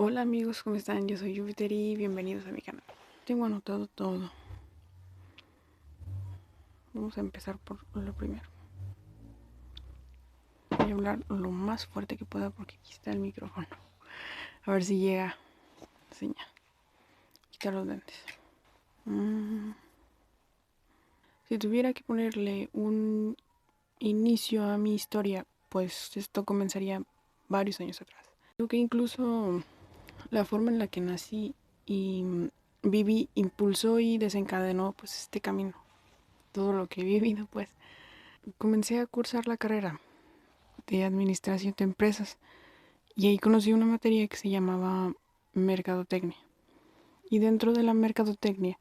Hola amigos, ¿cómo están? Yo soy Júpiter y bienvenidos a mi canal. Tengo anotado todo. Vamos a empezar por lo primero. Voy a hablar lo más fuerte que pueda porque aquí está el micrófono. A ver si llega la señal. Quitar los lentes. Si tuviera que ponerle un inicio a mi historia, pues esto comenzaría varios años atrás. Creo que incluso la forma en la que nací y viví impulsó y desencadenó pues este camino. Todo lo que he vivido pues. Comencé a cursar la carrera de administración de empresas y ahí conocí una materia que se llamaba mercadotecnia. Y dentro de la mercadotecnia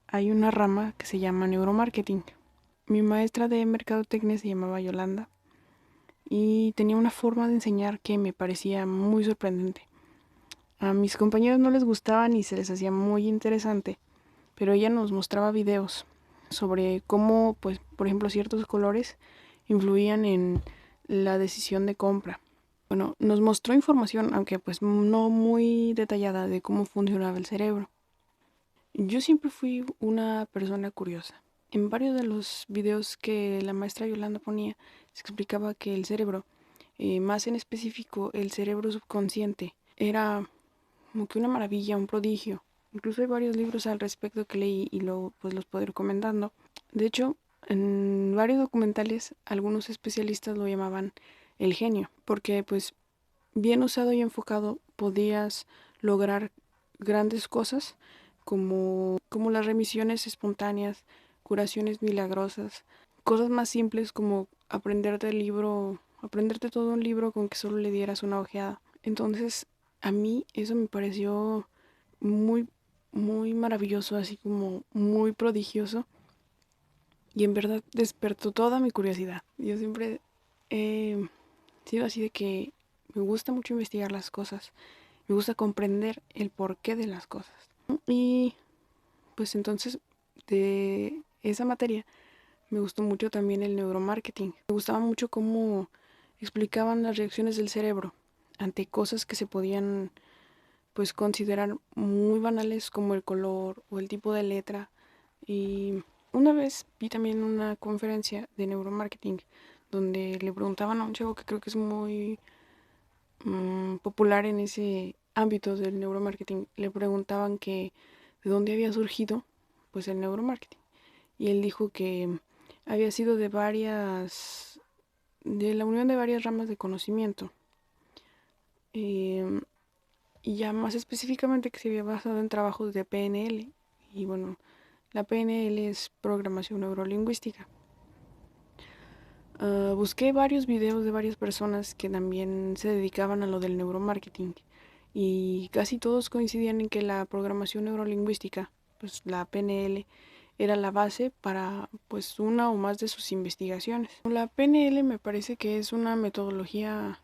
hay una rama que se llama neuromarketing. Mi maestra de mercadotecnia se llamaba Yolanda y tenía una forma de enseñar que me parecía muy sorprendente. A mis compañeros no les gustaba ni se les hacía muy interesante, pero ella nos mostraba videos sobre cómo, pues, por ejemplo, ciertos colores influían en la decisión de compra. Bueno, nos mostró información, aunque pues no muy detallada, de cómo funcionaba el cerebro. Yo siempre fui una persona curiosa. En varios de los videos que la maestra Yolanda ponía, se explicaba que el cerebro, más en específico el cerebro subconsciente, era como que una maravilla, un prodigio. Incluso hay varios libros al respecto que leí y luego pues los puedo ir comentando. De hecho, en varios documentales algunos especialistas lo llamaban el genio, porque pues bien usado y enfocado podías lograr grandes cosas como las remisiones espontáneas, curaciones milagrosas, cosas más simples como aprenderte todo un libro con que solo le dieras una ojeada. Entonces, a mí eso me pareció muy, muy maravilloso, así como muy prodigioso. Y en verdad despertó toda mi curiosidad. Yo siempre he sido así de que me gusta mucho investigar las cosas. Me gusta comprender el porqué de las cosas. Y pues entonces de esa materia me gustó mucho también el neuromarketing. Me gustaba mucho cómo explicaban las reacciones del cerebro ante cosas que se podían pues considerar muy banales como el color o el tipo de letra. Y una vez vi también una conferencia de neuromarketing donde le preguntaban a un chavo que creo que es muy popular en ese ámbito del neuromarketing, le preguntaban que de dónde había surgido pues el neuromarketing. Y él dijo que había sido de la unión de varias ramas de conocimiento. Eh, y ya más específicamente que se había basado en trabajos de PNL. Y bueno, la PNL es programación neurolingüística. Busqué varios videos de varias personas que también se dedicaban a lo del neuromarketing y casi todos coincidían en que la programación neurolingüística, pues la PNL, era la base para pues una o más de sus investigaciones. La PNL me parece que es una metodología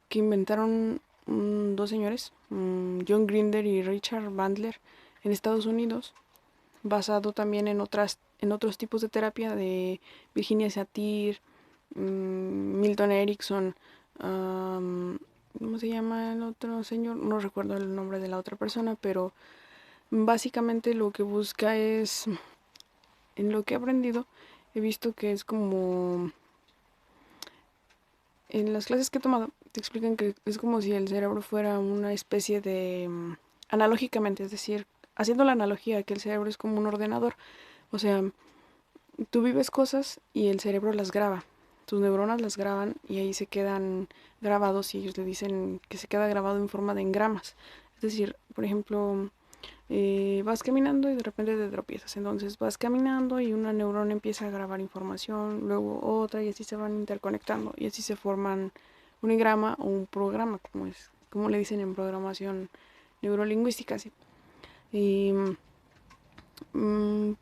que inventaron dos señores, John Grinder y Richard Bandler, en Estados Unidos, basado también en otros tipos de terapia de Virginia Satir, Milton Erickson, ¿cómo se llama el otro señor? No recuerdo el nombre de la otra persona, pero básicamente lo que busca es, en lo que he aprendido, he visto que es como, en las clases que he tomado, te explican que es como si el cerebro fuera una especie de, analógicamente, es decir, haciendo la analogía que el cerebro es como un ordenador, o sea, tú vives cosas y el cerebro las graba. Tus neuronas las graban y ahí se quedan grabados y ellos le dicen que se queda grabado en forma de engramas. Es decir, por ejemplo, vas caminando y de repente te tropiezas. Entonces vas caminando y una neurona empieza a grabar información, luego otra y así se van interconectando y así se forman un engrama o un programa, como le dicen en programación neurolingüística. ¿Sí? Y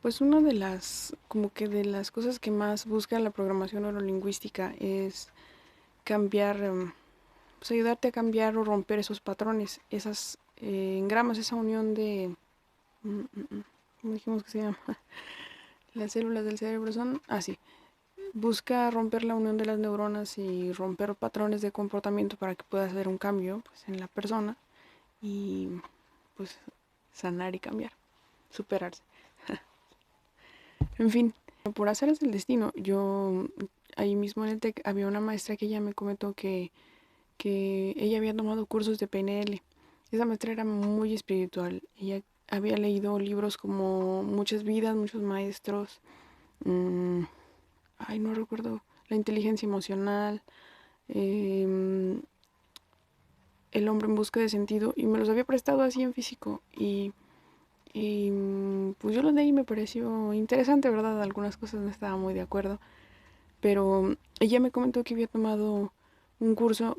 pues una de como que de las cosas que más busca la programación neurolingüística es cambiar, pues ayudarte a cambiar o romper esos patrones, esas engramas, esa unión de, ¿cómo dijimos que se llama? Las células del cerebro son así. Busca romper la unión de las neuronas y romper patrones de comportamiento para que pueda hacer un cambio pues, en la persona y pues sanar y cambiar, superarse. En fin, por azares del destino, yo ahí mismo en el TEC había una maestra que ella me comentó que ella había tomado cursos de PNL. Esa maestra era muy espiritual. Ella había leído libros como Muchas vidas, muchos maestros. mm, Ay, no recuerdo. La inteligencia emocional. em, El hombre en busca de sentido. Y me los había prestado así en físico. Pues yo los leí y me pareció interesante, ¿verdad? Algunas cosas no estaba muy de acuerdo. Pero ella me comentó que había tomado un curso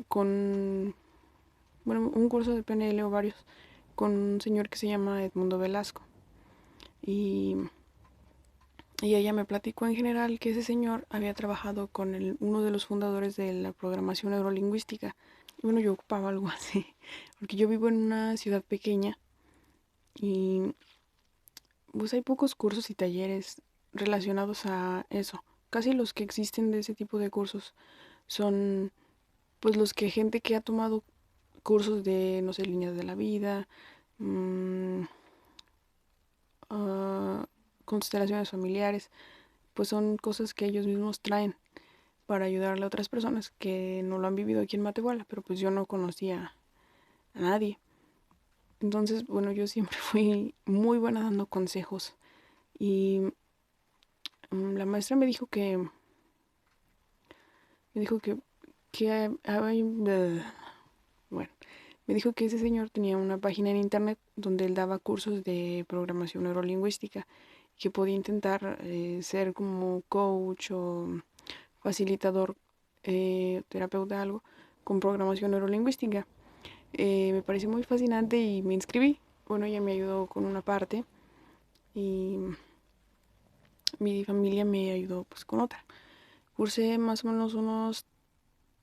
un curso de PNL o varios, con un señor que se llama Edmundo Velasco. Y, y ella me platicó en general que ese señor había trabajado con uno de los fundadores de la programación neurolingüística. Y bueno, yo ocupaba algo así, porque yo vivo en una ciudad pequeña y pues hay pocos cursos y talleres relacionados a eso. Casi los que existen de ese tipo de cursos son pues los que gente que ha tomado cursos de, no sé, líneas de la vida, mmm, uh, constelaciones familiares, pues son cosas que ellos mismos traen para ayudarle a otras personas que no lo han vivido aquí en Matehuala, pero pues yo no conocía a nadie. Entonces, bueno, yo siempre fui muy buena dando consejos y la maestra me dijo que bueno, me dijo que ese señor tenía una página en internet donde él daba cursos de programación neurolingüística, que podía intentar ser como coach o facilitador, terapeuta, algo, con programación neurolingüística. Me pareció muy fascinante y me inscribí. Bueno, ella me ayudó con una parte y mi familia me ayudó pues con otra. Cursé más o menos unos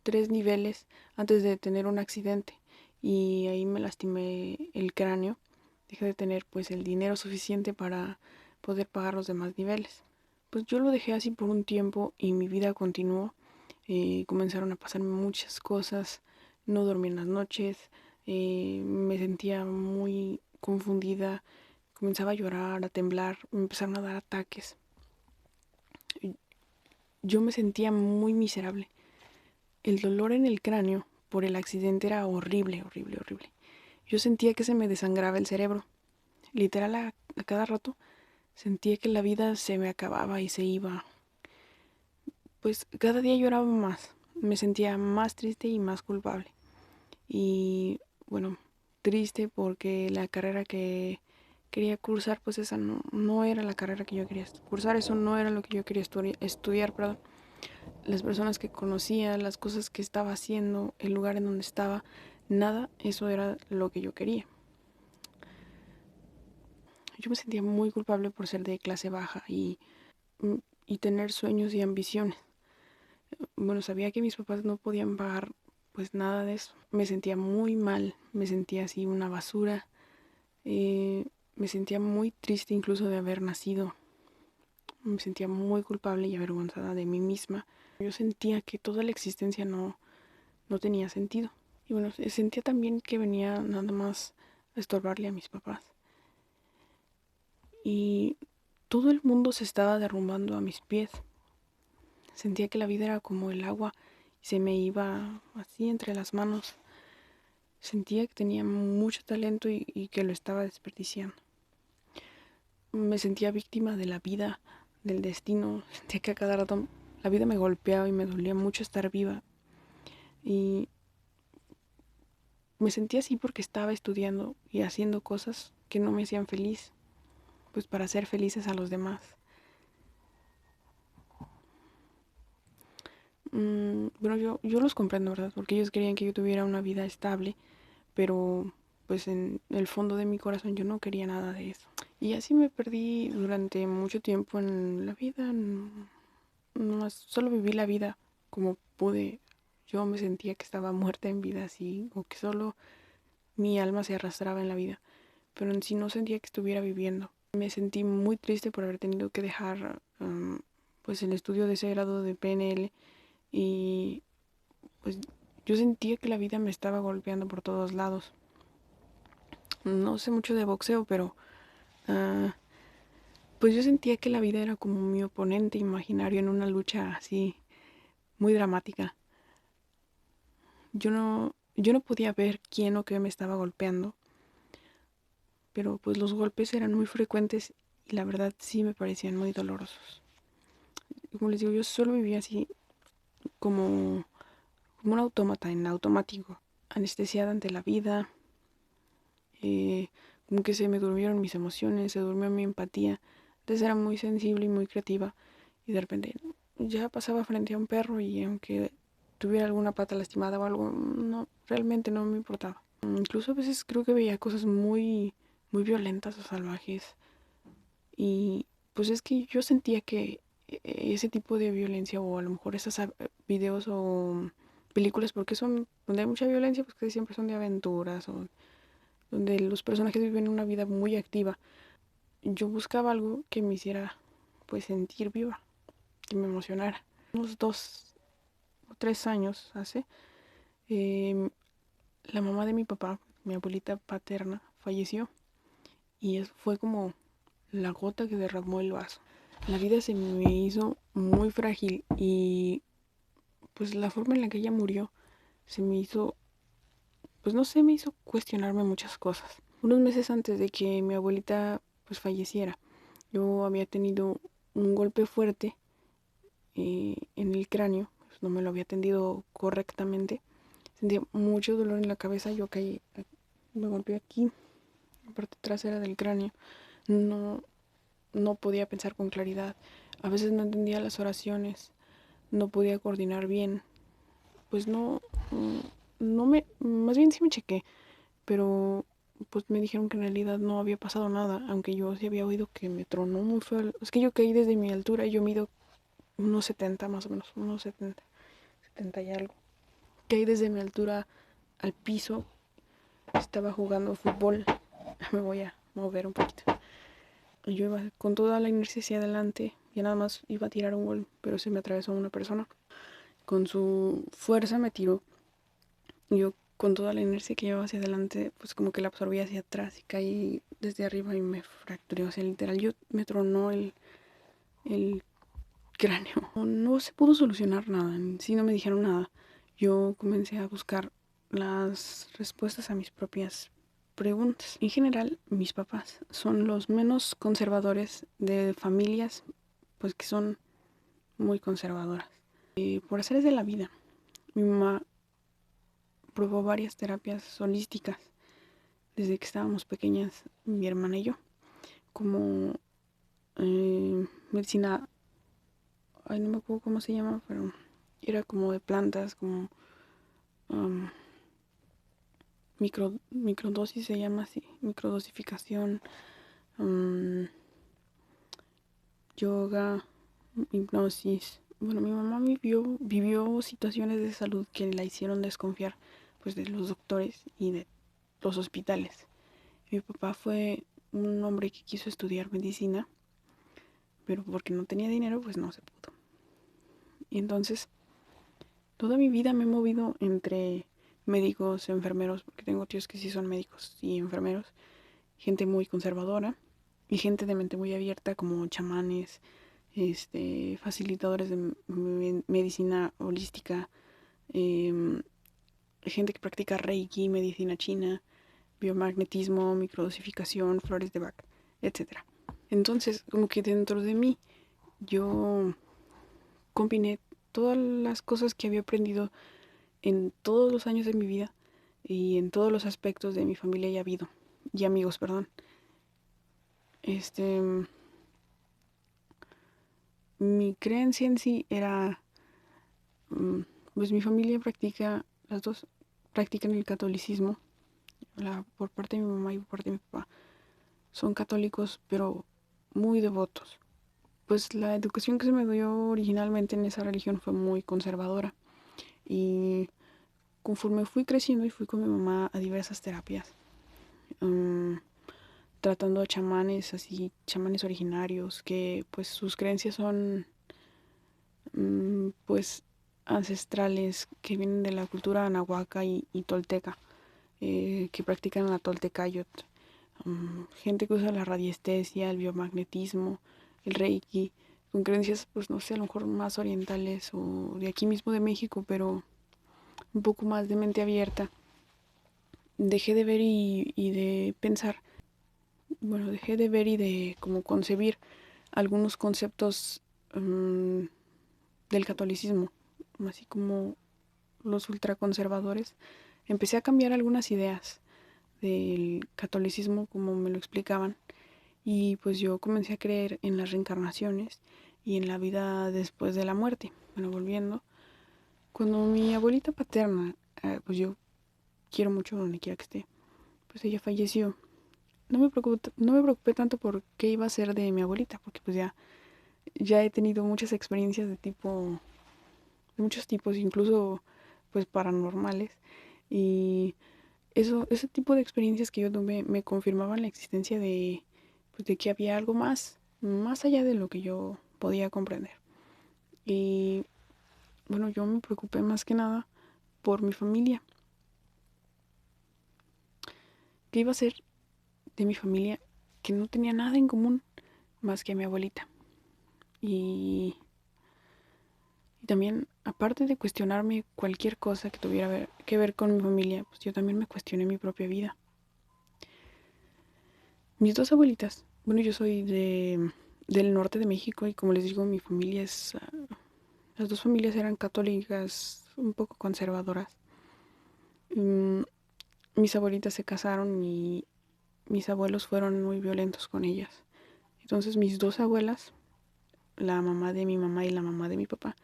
3 niveles antes de tener un accidente y ahí me lastimé el cráneo. Dejé de tener pues el dinero suficiente para poder pagar los demás niveles. Pues yo lo dejé así por un tiempo y mi vida continuó. Comenzaron a pasarme muchas cosas, no dormí en las noches, me sentía muy confundida, comenzaba a llorar, a temblar, me empezaron a dar ataques. Yo me sentía muy miserable. El dolor en el cráneo por el accidente era horrible, horrible, horrible. Yo sentía que se me desangraba el cerebro. Literal, a cada rato sentía que la vida se me acababa y se iba. Pues cada día lloraba más. Me sentía más triste y más culpable. Y bueno, triste porque la carrera que quería cursar, pues esa no era la carrera que yo quería cursar. Eso no era lo que yo quería estudiar, perdón. Las personas que conocía, las cosas que estaba haciendo, el lugar en donde estaba, nada, eso era lo que yo quería. Yo me sentía muy culpable por ser de clase baja y tener sueños y ambiciones. Bueno, sabía que mis papás no podían pagar pues nada de eso. Me sentía muy mal, me sentía así una basura, me sentía muy triste incluso de haber nacido. Me sentía muy culpable y avergonzada de mí misma. Yo sentía que toda la existencia no tenía sentido. Y bueno, sentía también que venía nada más a estorbarle a mis papás. Y todo el mundo se estaba derrumbando a mis pies. Sentía que la vida era como el agua y se me iba así entre las manos. Sentía que tenía mucho talento y que lo estaba desperdiciando. Me sentía víctima de la vida, del destino. Sentía que a cada rato la vida me golpeaba y me dolía mucho estar viva. Y me sentía así porque estaba estudiando y haciendo cosas que no me hacían feliz, pues para hacer felices a los demás. Bueno, yo los comprendo, ¿verdad? Porque ellos querían que yo tuviera una vida estable, pero pues en el fondo de mi corazón yo no quería nada de eso. Y así me perdí durante mucho tiempo en la vida. Solo viví la vida como pude. Yo me sentía que estaba muerta en vida, así, o que solo mi alma se arrastraba en la vida, pero en sí no sentía que estuviera viviendo. Me sentí muy triste por haber tenido que dejar pues el estudio de ese grado de PNL y pues yo sentía que la vida me estaba golpeando por todos lados. No sé mucho de boxeo, pero ah, pues yo sentía que la vida era como mi oponente imaginario en una lucha así muy dramática. Yo no podía ver quién o qué me estaba golpeando, pero pues los golpes eran muy frecuentes y la verdad sí me parecían muy dolorosos. Como les digo, yo solo vivía así como un autómata en automático, anestesiada ante la vida, eh, como que se me durmieron mis emociones, se durmió mi empatía. Antes era muy sensible y muy creativa y de repente ya pasaba frente a un perro y aunque tuviera alguna pata lastimada o algo, no, realmente no me importaba. Incluso a veces creo que veía cosas muy violentas o salvajes y pues es que yo sentía que ese tipo de violencia o a lo mejor esos videos o películas porque son donde hay mucha violencia pues que siempre son de aventuras o donde los personajes viven una vida muy activa. Yo buscaba algo que me hiciera pues sentir viva, que me emocionara. Unos 2 o 3 años hace, eh, la mamá de mi papá, mi abuelita paterna, falleció y fue como la gota que derramó el vaso. La vida se me hizo muy frágil y pues la forma en la que ella murió se me hizo, pues no sé, me hizo cuestionarme muchas cosas. Unos meses antes de que mi abuelita pues falleciera, yo había tenido un golpe fuerte en el cráneo, pues, no me lo había atendido correctamente. Sentía mucho dolor en la cabeza, yo caí, me golpeé aquí, la parte trasera del cráneo. No, no podía pensar con claridad. A veces no entendía las oraciones, no podía coordinar bien. Pues no, no me, más bien sí me chequé, pero pues me dijeron que en realidad no había pasado nada, aunque yo sí había oído que me tronó muy feo. Es que yo caí desde mi altura, yo mido unos 70 más o menos, unos 70, 70 y algo. Caí desde mi altura al piso, estaba jugando fútbol, me voy a mover un poquito. Yo iba con toda la inercia hacia adelante, ya nada más iba a tirar un gol, pero se me atravesó una persona. Con su fuerza me tiró. Yo con toda la inercia que llevaba hacia adelante, pues como que la absorbí hacia atrás y caí desde arriba y me fracturé. O sea, literal, yo me tronó el cráneo. No se pudo solucionar nada, sí no me dijeron nada. Yo comencé a buscar las respuestas a mis propias preguntas. En general, mis papás son los menos conservadores de familias, pues que son muy conservadoras. Por haceres de la vida, mi mamá probó varias terapias holísticas desde que estábamos pequeñas, mi hermana y yo, como medicina, ay, no me acuerdo cómo se llama, pero era como de plantas, como um, microdosis se llama así, microdosificación, um, yoga, hipnosis. Bueno, mi mamá vivió situaciones de salud que la hicieron desconfiar pues de los doctores y de los hospitales. Mi papá fue un hombre que quiso estudiar medicina, pero porque no tenía dinero pues no se pudo. Y entonces toda mi vida me he movido entre médicos, enfermeros, porque tengo tíos que sí son médicos y enfermeros, gente muy conservadora y gente de mente muy abierta como chamanes, facilitadores de medicina holística, eh, gente que practica reiki, medicina china, biomagnetismo, microdosificación, flores de Bach, etcétera. Entonces, como que dentro de mí yo combiné todas las cosas que había aprendido en todos los años de mi vida y en todos los aspectos de mi familia y amigos, perdón. Este, mi creencia en sí era, pues mi familia practica, las dos practican el catolicismo, por parte de mi mamá y por parte de mi papá. Son católicos, pero muy devotos. Pues la educación que se me dio originalmente en esa religión fue muy conservadora. Y conforme fui creciendo y fui con mi mamá a diversas terapias, um, tratando a chamanes, así, chamanes originarios, que pues sus creencias son pues ancestrales, que vienen de la cultura anahuaca y tolteca, que practican la toltecayot. gente que usa la radiestesia, el biomagnetismo, el reiki, con creencias, pues no sé, a lo mejor más orientales o de aquí mismo de México, pero un poco más de mente abierta. Dejé de ver y de pensar, bueno, dejé de ver y de como concebir algunos conceptos del catolicismo, así como los ultraconservadores. Empecé a cambiar algunas ideas del catolicismo como me lo explicaban y pues yo comencé a creer en las reencarnaciones y en la vida después de la muerte. Bueno, volviendo, cuando mi abuelita paterna, pues yo quiero mucho donde quiera que esté, pues ella falleció. No me preocupé tanto por qué iba a ser de mi abuelita, porque pues ya he tenido muchas experiencias de muchos tipos, incluso pues paranormales. Y ese tipo de experiencias que yo tuve me confirmaban la existencia pues, de que había algo más allá de lo que yo podía comprender. Y bueno, yo me preocupé más que nada por mi familia. ¿Qué iba a ser de mi familia que no tenía nada en común más que a mi abuelita? Y también, aparte de cuestionarme cualquier cosa que tuviera que ver con mi familia, pues yo también me cuestioné mi propia vida. Mis dos abuelitas, bueno, yo soy del norte de México y como les digo, mi familia es, las dos familias eran católicas, un poco conservadoras. Mm, Mis abuelitas se casaron y mis abuelos fueron muy violentos con ellas. Entonces mis dos abuelas, la mamá de mi mamá y la mamá de mi papá,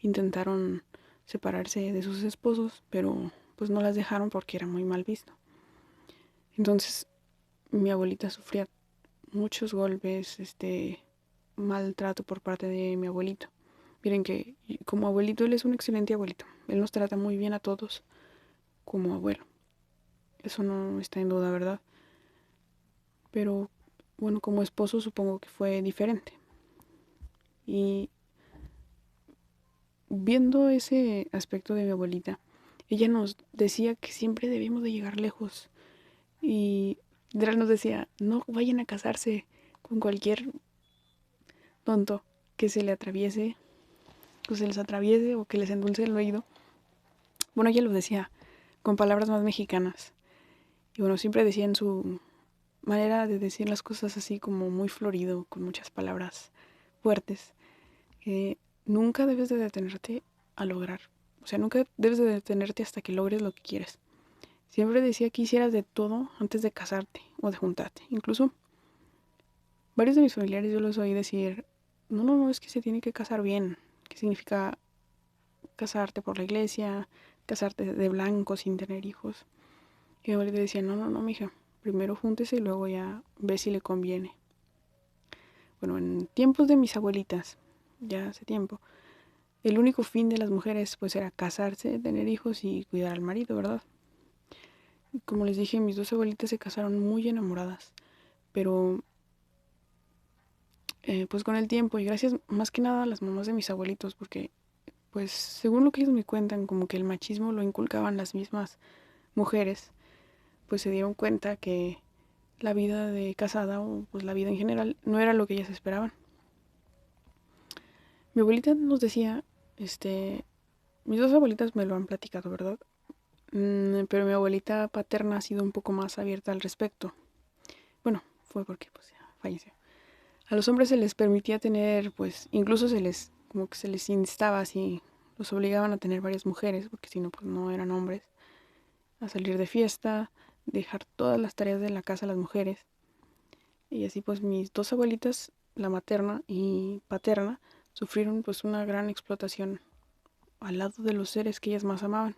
intentaron separarse de sus esposos, pero pues no las dejaron porque era muy mal visto. Entonces mi abuelita sufría muchos golpes, maltrato por parte de mi abuelito. Miren que como abuelito él es un excelente abuelito. Él nos trata muy bien a todos como abuelo. Eso no está en duda, ¿verdad? Pero bueno, como esposo supongo que fue diferente. Y viendo ese aspecto de mi abuelita, ella nos decía que siempre debíamos de llegar lejos. Y literal nos decía, no vayan a casarse con cualquier tonto que se le atraviese, que se les atraviese o que les endulce el oído. Bueno, ella lo decía con palabras más mexicanas. Y bueno, siempre decía en su manera de decir las cosas así como muy florido, con muchas palabras fuertes, que nunca debes de detenerte a lograr. O sea, nunca debes de detenerte hasta que logres lo que quieres. Siempre decía que hicieras de todo antes de casarte o de juntarte. Incluso varios de mis familiares yo los oí decir, no, es que se tiene que casar bien. ¿Qué significa casarte por la iglesia, casarte de blanco sin tener hijos? Y mi abuelita decía, no, mija, primero júntese y luego ya ve si le conviene. Bueno, en tiempos de mis abuelitas, ya hace tiempo, el único fin de las mujeres pues era casarse, tener hijos y cuidar al marido, ¿verdad? Y como les dije, mis dos abuelitas se casaron muy enamoradas, pero pues con el tiempo y gracias más que nada a las mamás de mis abuelitos, porque pues según lo que ellos me cuentan, como que el machismo lo inculcaban las mismas mujeres, pues se dieron cuenta que la vida de casada o pues la vida en general no era lo que ellas esperaban. Mi abuelita nos decía, mis dos abuelitas me lo han platicado, ¿verdad? Pero mi abuelita paterna ha sido un poco más abierta al respecto. Bueno, fue porque pues ya falleció. A los hombres se les permitía tener, pues, incluso como que se les instaba así, los obligaban a tener varias mujeres, porque si no, pues no eran hombres, a salir de fiesta, dejar todas las tareas de la casa a las mujeres. Y así pues mis dos abuelitas, la materna y paterna, sufrieron pues una gran explotación al lado de los seres que ellas más amaban.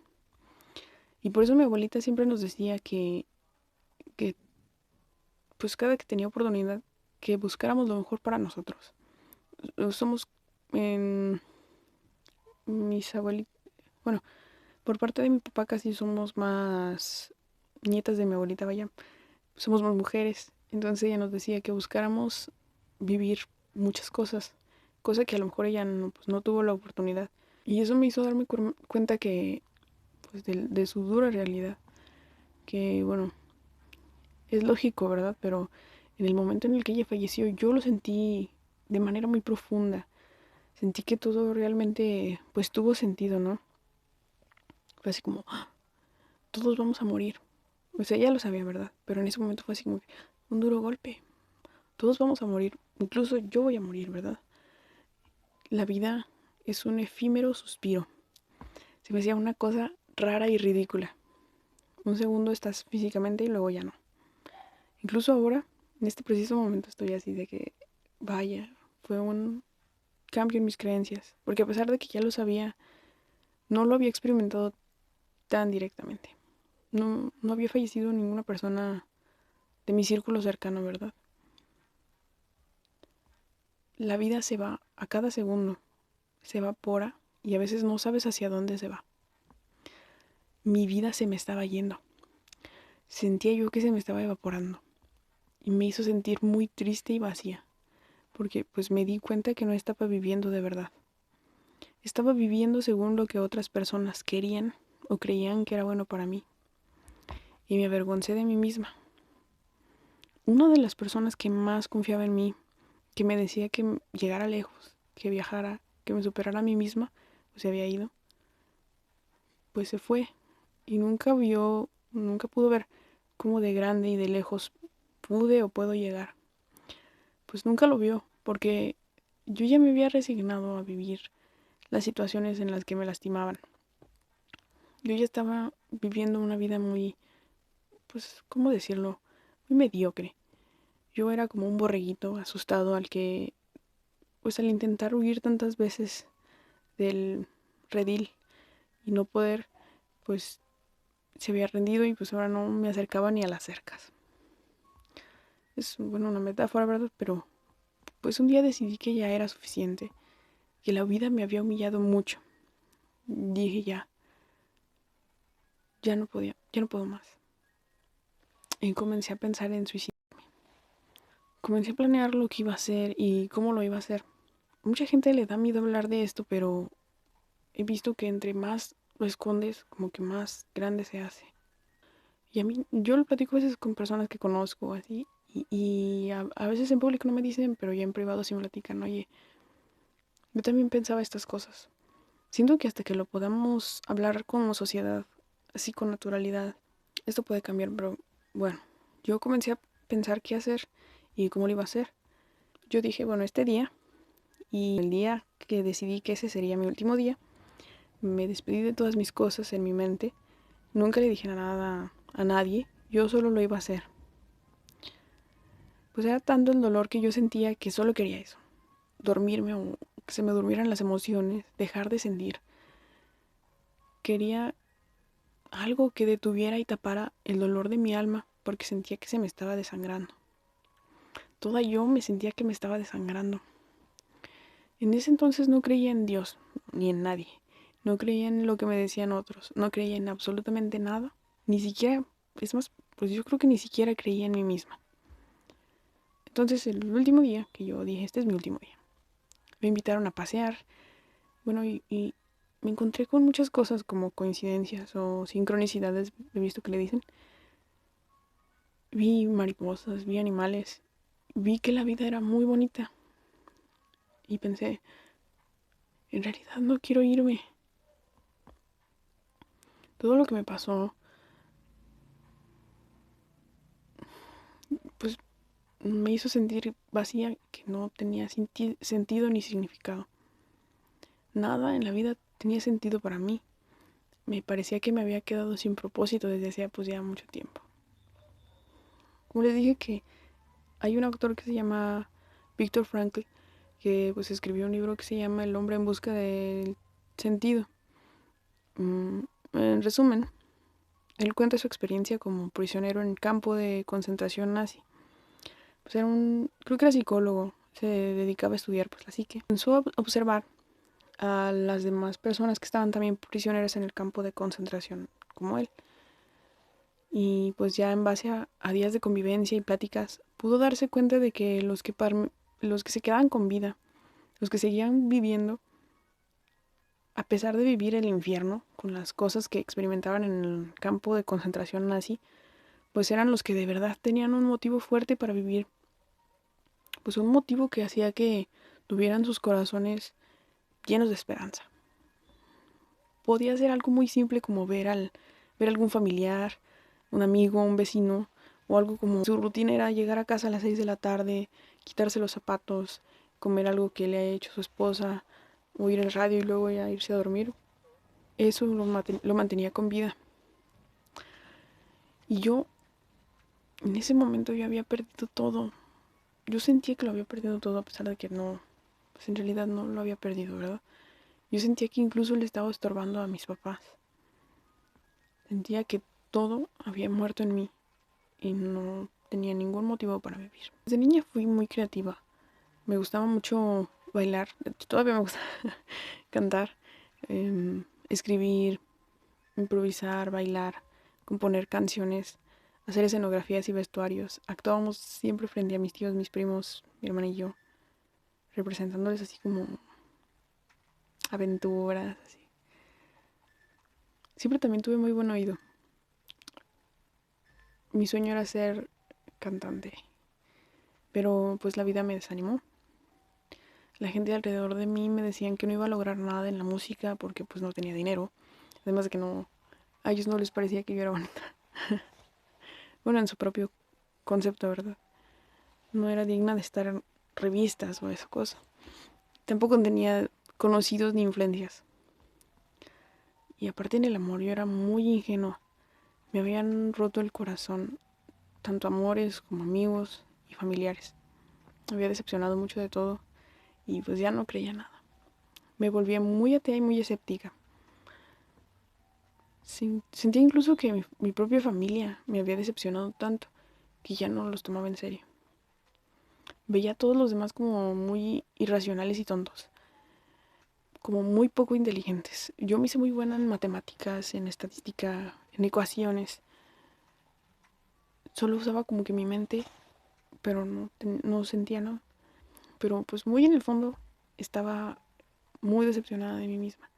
Y por eso mi abuelita siempre nos decía que pues cada que tenía oportunidad, que buscáramos lo mejor para nosotros. Somos en mis abuelitas, bueno, por parte de mi papá casi somos más nietas de mi abuelita, vaya, somos más mujeres. Entonces ella nos decía que buscáramos vivir muchas cosas, cosa que a lo mejor ella no, pues, no tuvo la oportunidad. Y eso me hizo darme cuenta que, pues, de su dura realidad, que bueno, es lógico, ¿verdad? Pero en el momento en el que ella falleció, yo lo sentí de manera muy profunda. Sentí que todo realmente, pues tuvo sentido, ¿no? Fue así como, "Ah, todos vamos a morir". O sea, ella lo sabía, ¿verdad? Pero en ese momento fue así como que un duro golpe. Todos vamos a morir, incluso yo voy a morir, ¿verdad? La vida es un efímero suspiro. Se me hacía una cosa rara y ridícula. Un segundo estás físicamente y luego ya no. Incluso ahora, en este preciso momento, estoy así de que, vaya, fue un cambio en mis creencias. Porque a pesar de que ya lo sabía, no lo había experimentado tan directamente. No había fallecido ninguna persona de mi círculo cercano, ¿verdad? La vida se va a cada segundo, se evapora y a veces no sabes hacia dónde se va. Mi vida se me estaba yendo. Sentía yo que se me estaba evaporando y me hizo sentir muy triste y vacía, porque pues me di cuenta que no estaba viviendo de verdad. Estaba viviendo según lo que otras personas querían o creían que era bueno para mí, y me avergoncé de mí misma. Una de las personas que más confiaba en mí, que me decía que llegara lejos, que viajara, que me superara a mí misma, pues se había ido, pues se fue y nunca pudo ver cómo de grande y de lejos pude o puedo llegar. Pues nunca lo vio, porque yo ya me había resignado a vivir las situaciones en las que me lastimaban. Yo ya estaba viviendo una vida muy, pues, ¿cómo decirlo? Muy mediocre. Yo era como un borreguito asustado al que, pues al intentar huir tantas veces del redil y no poder, pues se había rendido y pues ahora no me acercaba ni a las cercas. Es, bueno, una metáfora, ¿verdad? Pero pues un día decidí que ya era suficiente, que la vida me había humillado mucho. Dije ya no podía, ya no puedo más. Y comencé a pensar en suicidio. Comencé a planear lo que iba a hacer y cómo lo iba a hacer. Mucha gente le da miedo hablar de esto, pero he visto que entre más lo escondes, como que más grande se hace. Y a mí, yo lo platico a veces con personas que conozco, así, y a veces en público no me dicen, pero ya en privado sí me platican, oye, yo también pensaba estas cosas. Siento que hasta que lo podamos hablar como sociedad, así con naturalidad, esto puede cambiar, pero bueno, yo comencé a pensar qué hacer y cómo lo iba a hacer. Yo dije, bueno, este día y el día que decidí que ese sería mi último día, me despedí de todas mis cosas en mi mente. Nunca le dije nada a nadie, yo solo lo iba a hacer. Pues era tanto el dolor que yo sentía que solo quería eso, dormirme o que se me durmieran las emociones, dejar de sentir. Quería algo que detuviera y tapara el dolor de mi alma porque sentía que se me estaba desangrando. Toda yo me sentía que me estaba desangrando. En ese entonces no creía en Dios ni en nadie. No creía en lo que me decían otros. No creía en absolutamente nada. Ni siquiera, es más, pues yo creo que ni siquiera creía en mí misma. Entonces el último día que yo dije, este es mi último día, me invitaron a pasear. Bueno, y me encontré con muchas cosas como coincidencias o sincronicidades, he visto que le dicen. Vi mariposas, vi animales, vi que la vida era muy bonita y pensé, en realidad no quiero irme. Todo lo que me pasó, pues me hizo sentir vacía, que no tenía sentido ni significado. Nada en la vida tenía sentido para mí. Me parecía que me había quedado sin propósito desde hacía pues ya mucho tiempo. Como les dije que hay un autor que se llama Viktor Frankl, que pues escribió un libro que se llama El hombre en busca del sentido. En resumen, él cuenta su experiencia como prisionero en el campo de concentración nazi. Pues era creo que era psicólogo, se dedicaba a estudiar pues la psique. Comenzó a observar a las demás personas que estaban también prisioneras en el campo de concentración como él. Y pues ya en base a días de convivencia y pláticas, pudo darse cuenta de que los que se quedaban con vida, los que seguían viviendo, a pesar de vivir el infierno con las cosas que experimentaban en el campo de concentración nazi, pues eran los que de verdad tenían un motivo fuerte para vivir, pues un motivo que hacía que tuvieran sus corazones llenos de esperanza. Podía ser algo muy simple como ver algún familiar, un amigo, un vecino, o algo como su rutina era llegar a casa a las 6 de la tarde, quitarse los zapatos, comer algo que le ha hecho su esposa, oír el radio y luego ya irse a dormir. Eso lo mantenía con vida. Y yo, en ese momento yo había perdido todo. Yo sentía que lo había perdido todo a pesar de que no, pues en realidad no lo había perdido, ¿verdad? Yo sentía que incluso le estaba estorbando a mis papás. Sentía que todo había muerto en mí y no tenía ningún motivo para vivir. Desde niña fui muy creativa. Me gustaba mucho bailar. Todavía me gusta cantar, escribir, improvisar, bailar, componer canciones, hacer escenografías y vestuarios. Actuábamos siempre frente a mis tíos, mis primos, mi hermana y yo, representándoles así como aventuras, así. Siempre también tuve muy buen oído. Mi sueño era ser cantante, pero pues la vida me desanimó. La gente alrededor de mí me decían que no iba a lograr nada en la música porque pues no tenía dinero. Además de que no, a ellos no les parecía que yo era bonita. Bueno, en su propio concepto, ¿verdad? No era digna de estar en revistas o esa cosa. Tampoco tenía conocidos ni influencias. Y aparte en el amor yo era muy ingenua. Me habían roto el corazón, tanto amores como amigos y familiares. Me había decepcionado mucho de todo y pues ya no creía nada. Me volvía muy atea y muy escéptica. Sentía incluso que mi propia familia me había decepcionado tanto que ya no los tomaba en serio. Veía a todos los demás como muy irracionales y tontos, como muy poco inteligentes. Yo me hice muy buena en matemáticas, en estadística, en ecuaciones. Solo usaba como que mi mente, pero no sentía nada. Pero pues muy en el fondo estaba muy decepcionada de mí misma.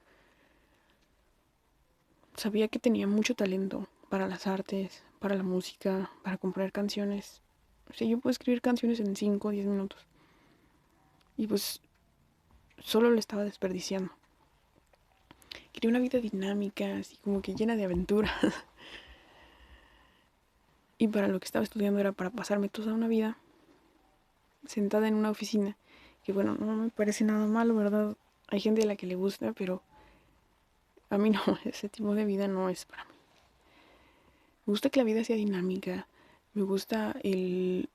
Sabía que tenía mucho talento para las artes, para la música, para componer canciones. O sea, yo puedo escribir canciones en 5 o 10 minutos. Y pues solo lo estaba desperdiciando. Quería una vida dinámica, así como que llena de aventuras. Y para lo que estaba estudiando era para pasarme toda una vida sentada en una oficina. Que bueno, no me parece nada malo, ¿verdad? Hay gente a la que le gusta, pero a mí no, ese tipo de vida no es para mí. Me gusta que la vida sea dinámica, me gusta el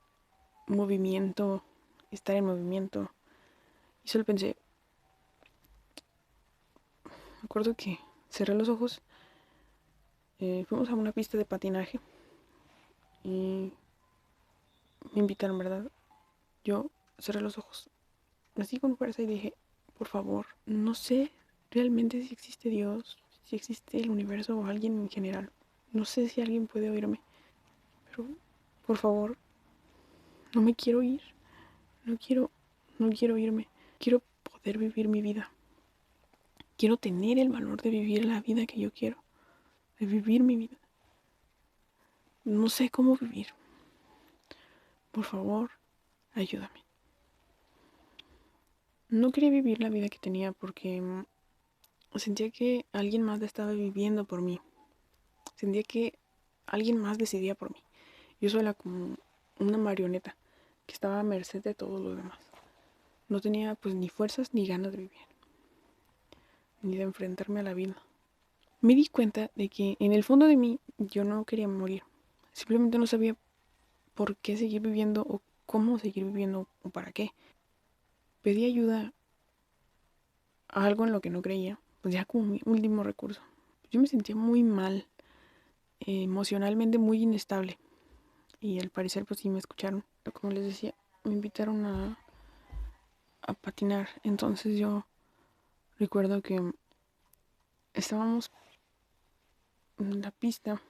movimiento, estar en movimiento. Y solo pensé, me acuerdo que cerré los ojos, fuimos a una pista de patinaje y me invitaron, ¿verdad? Yo cerré los ojos así con fuerza y dije, por favor, no sé realmente si existe Dios, si existe el universo o alguien en general. No sé si alguien puede oírme, pero por favor, no me quiero ir, no quiero, no quiero irme. Quiero poder vivir mi vida. Quiero tener el valor de vivir la vida que yo quiero, de vivir mi vida. No sé cómo vivir. Por favor, ayúdame. No quería vivir la vida que tenía porque sentía que alguien más la estaba viviendo por mí. Sentía que alguien más decidía por mí. Yo soy como una marioneta que estaba a merced de todos los demás. No tenía pues ni fuerzas ni ganas de vivir, ni de enfrentarme a la vida. Me di cuenta de que en el fondo de mí yo no quería morir. Simplemente no sabía por qué seguir viviendo o cómo seguir viviendo o para qué. Pedí ayuda a algo en lo que no creía, pues ya como mi último recurso. Yo me sentía muy mal, emocionalmente muy inestable. Y al parecer pues sí me escucharon. Pero como les decía, me invitaron a patinar. Entonces yo recuerdo que estábamos en la pista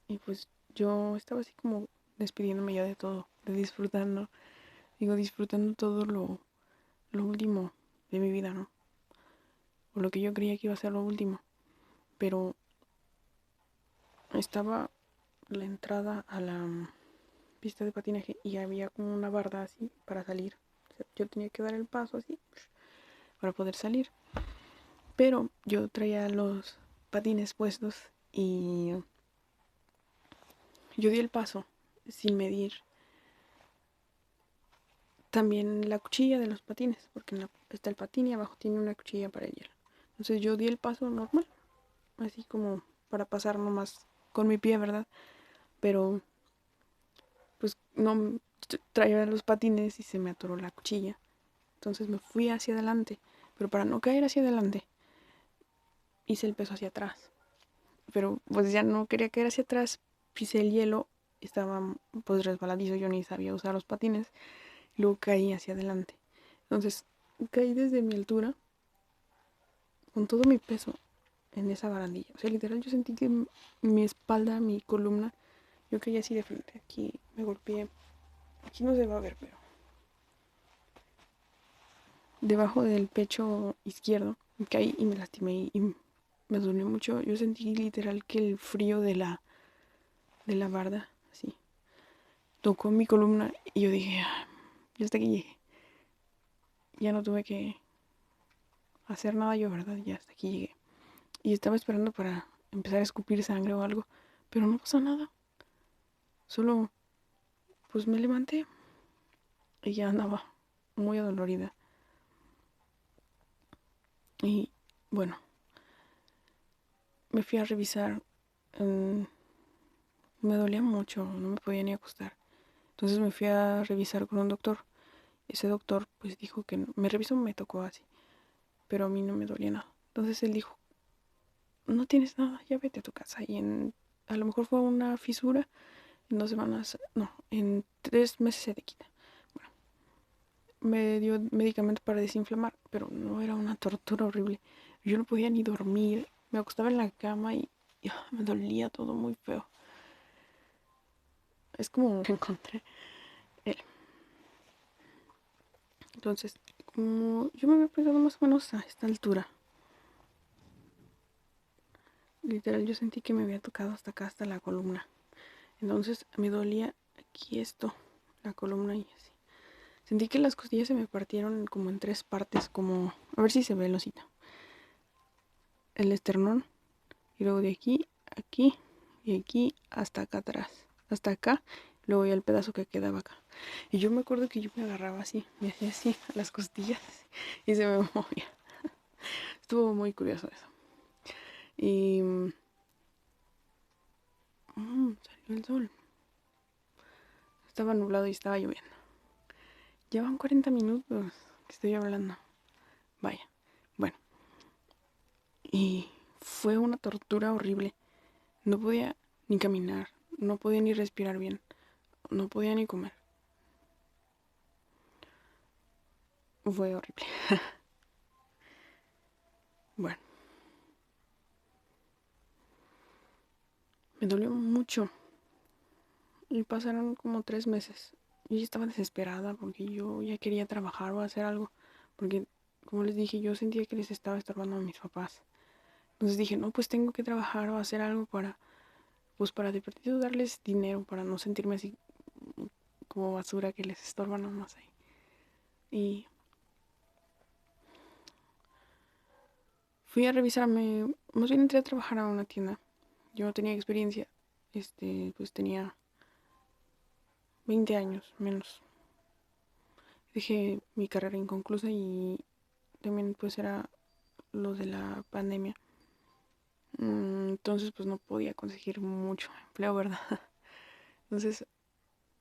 y pues yo estaba así como despidiéndome ya de todo, de disfrutando, disfrutando todo lo último de mi vida, ¿no? O lo que yo creía que iba a ser lo último. Pero estaba la entrada a la pista de patinaje y había como una barda así para salir. O sea, yo tenía que dar el paso así para poder salir. Pero yo traía los patines puestos y yo di el paso sin medir también la cuchilla de los patines, porque está el patín y abajo tiene una cuchilla para el hielo. Entonces yo di el paso normal, así como para pasar nomás con mi pie, ¿verdad? Pero pues no traía los patines y se me atoró la cuchilla. Entonces me fui hacia adelante, pero para no caer hacia adelante, hice el peso hacia atrás. Pero pues ya no quería caer hacia atrás, pisé el hielo, estaba pues resbaladizo, yo ni sabía usar los patines, y luego caí hacia adelante. Entonces caí desde mi altura, con todo mi peso en esa barandilla. O sea, literal yo sentí que mi espalda, mi columna, yo caí así de frente. Aquí me golpeé, aquí no se va a ver, pero debajo del pecho izquierdo caí y me lastimé y me dolió mucho. Yo sentí literal que el frío de la barda, así, tocó mi columna y yo dije, "Ah, ya hasta aquí llegué". Ya no tuve que hacer nada yo, ¿verdad? Ya hasta aquí llegué. Y estaba esperando para empezar a escupir sangre o algo, pero no pasó nada. Solo, pues me levanté y ya andaba muy adolorida. Y bueno, me fui a revisar. Me dolía mucho, no me podía ni acostar. Entonces me fui a revisar con un doctor. Ese doctor pues dijo que me revisó, me tocó así, pero a mí no me dolía nada. Entonces él dijo, no tienes nada, ya vete a tu casa. Y a lo mejor fue una fisura, en 2 semanas, no, en 3 meses se te quita. Bueno, me dio medicamento para desinflamar, pero no, era una tortura horrible. Yo no podía ni dormir, me acostaba en la cama y me dolía todo muy feo. Es como que encontré él. Entonces, como yo me había pegado más o menos a esta altura, literal yo sentí que me había tocado hasta acá, hasta la columna. Entonces me dolía aquí esto, la columna y así. Sentí que las costillas se me partieron como en 3 partes, como, a ver si se ve el osito. El esternón, y luego de aquí, aquí, y aquí, hasta acá atrás. Hasta acá, luego ya el pedazo que quedaba acá. Y yo me acuerdo que yo me agarraba así, me hacía así a las costillas y se me movía. Estuvo muy curioso eso. Y salió el sol. Estaba nublado y estaba lloviendo. Llevan 40 minutos que estoy hablando. Vaya. Bueno. Y fue una tortura horrible. No podía ni caminar. No podía ni respirar bien. No podía ni comer. Fue horrible. Bueno. Me dolió mucho. Y pasaron como 3 meses. Yo ya estaba desesperada porque yo ya quería trabajar o hacer algo. Porque, como les dije, yo sentía que les estaba estorbando a mis papás. Entonces dije, no, pues tengo que trabajar o hacer algo para divertido darles dinero, para no sentirme así como basura que les estorba nomás ahí. Y fui a revisarme, más bien entré a trabajar a una tienda. Yo no tenía experiencia, pues tenía 20 años menos. Dejé mi carrera inconclusa y también pues era lo de la pandemia. Entonces pues no podía conseguir mucho empleo, ¿verdad? Entonces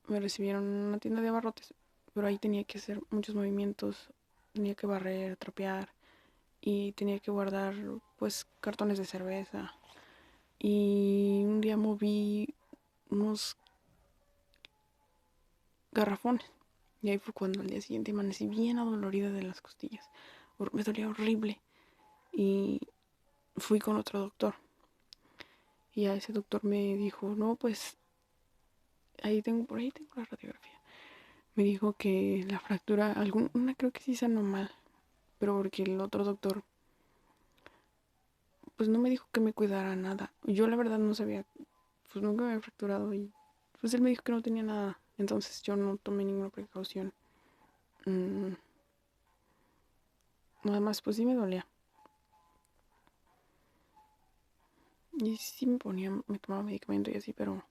me recibieron en una tienda de abarrotes, pero ahí tenía que hacer muchos movimientos, tenía que barrer, trapear y tenía que guardar pues cartones de cerveza. Y un día moví unos garrafones y ahí fue cuando al día siguiente amanecí bien adolorida de las costillas. Me dolía horrible y fui con otro doctor y a ese doctor me dijo, no, pues por ahí tengo la radiografía. Me dijo que la fractura, una creo que sí sanó mal, pero porque el otro doctor pues no me dijo que me cuidara nada. Yo la verdad no sabía pues nunca me había fracturado y pues él me dijo que no tenía nada. Entonces yo no tomé ninguna precaución. Mm, Nada más, pues sí me dolía. Y sí me tomaba medicamento y así, pero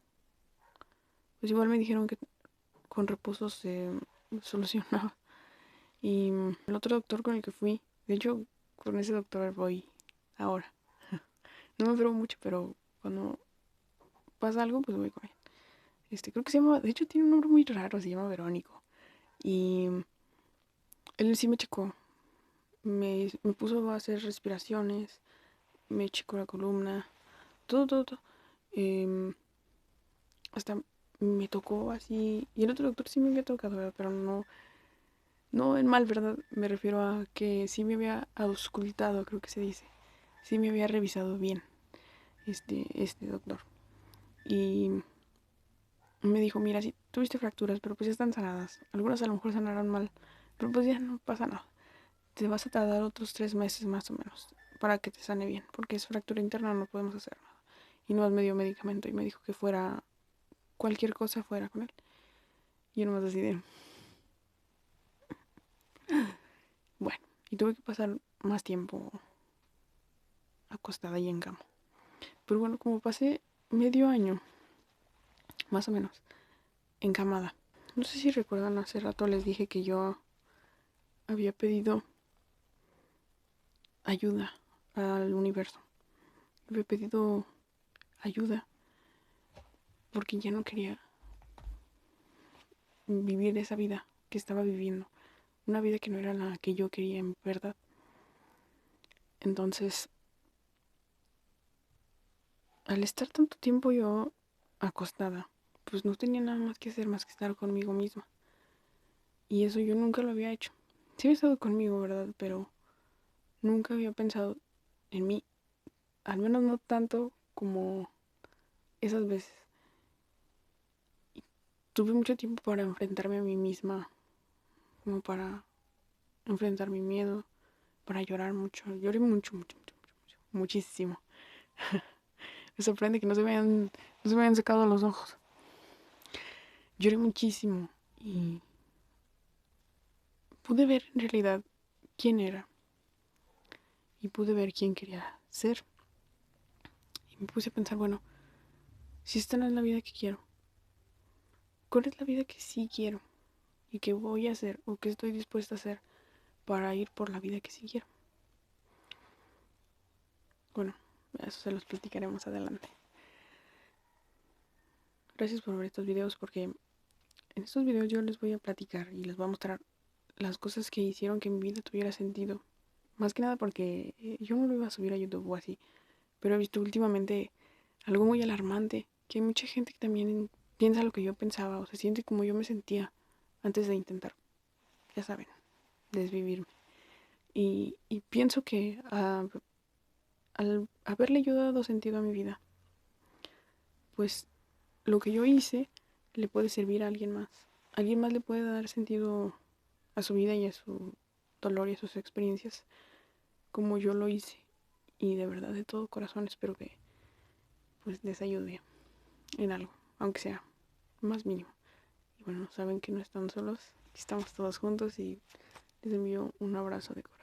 pues igual me dijeron que con reposo se solucionaba. Y el otro doctor con el que fui, de hecho, con ese doctor voy ahora. No me enfermo mucho, pero cuando pasa algo, pues voy con él. Creo que se llama, de hecho tiene un nombre muy raro, se llama Verónico. Y él sí me checó, me puso a hacer respiraciones, me checó la columna, todo. Em, Hasta me tocó así, y el otro doctor sí me había tocado, ¿verdad? Pero no en mal, ¿verdad? Me refiero a que sí me había auscultado, creo que se dice. Sí me había revisado bien este doctor. Y me dijo, mira, sí tuviste fracturas, pero pues ya están sanadas. Algunas a lo mejor sanaron mal, pero pues ya no pasa nada. Te vas a tardar otros 3 meses más o menos para que te sane bien, porque es fractura interna, no podemos hacer nada. Y no me dio medicamento y me dijo que fuera cualquier cosa fuera con él. Y yo nomás decidí, bueno, y tuve que pasar más tiempo acostada y en cama. Pero bueno, como pasé medio año, más o menos, encamada. No sé si recuerdan, hace rato les dije que yo había pedido ayuda al universo. Había pedido ayuda porque ya no quería vivir esa vida que estaba viviendo. Una vida que no era la que yo quería en verdad. Entonces, al estar tanto tiempo yo acostada, pues no tenía nada más que hacer más que estar conmigo misma. Y eso yo nunca lo había hecho. Sí había estado conmigo, ¿verdad? Pero nunca había pensado en mí. Al menos no tanto como esas veces. Y tuve mucho tiempo para enfrentarme a mí misma, como para enfrentar mi miedo, para llorar mucho. Lloré mucho, muchísimo. Me sorprende que no se me hayan secado los ojos. Lloré muchísimo y pude ver en realidad quién era y pude ver quién quería ser. Y me puse a pensar, bueno, si esta no es la vida que quiero, ¿cuál es la vida que sí quiero y que voy a hacer o que estoy dispuesta a hacer para ir por la vida que sí quiero? Bueno, eso se los platicaremos adelante. Gracias por ver estos videos porque en estos videos yo les voy a platicar y les voy a mostrar las cosas que hicieron que mi vida tuviera sentido. Más que nada porque yo no lo iba a subir a YouTube o así, pero he visto últimamente algo muy alarmante, que hay mucha gente que también piensa lo que yo pensaba o se siente como yo me sentía antes de intentar, ya saben, desvivirme. Y pienso que al haberle yo dado sentido a mi vida, pues lo que yo hice le puede servir a alguien más. Alguien más le puede dar sentido a su vida y a su dolor y a sus experiencias como yo lo hice. Y de verdad, de todo corazón, espero que pues les ayude en algo, aunque sea más mínimo. Y bueno, saben que no están solos, estamos todos juntos y les envío un abrazo de corazón.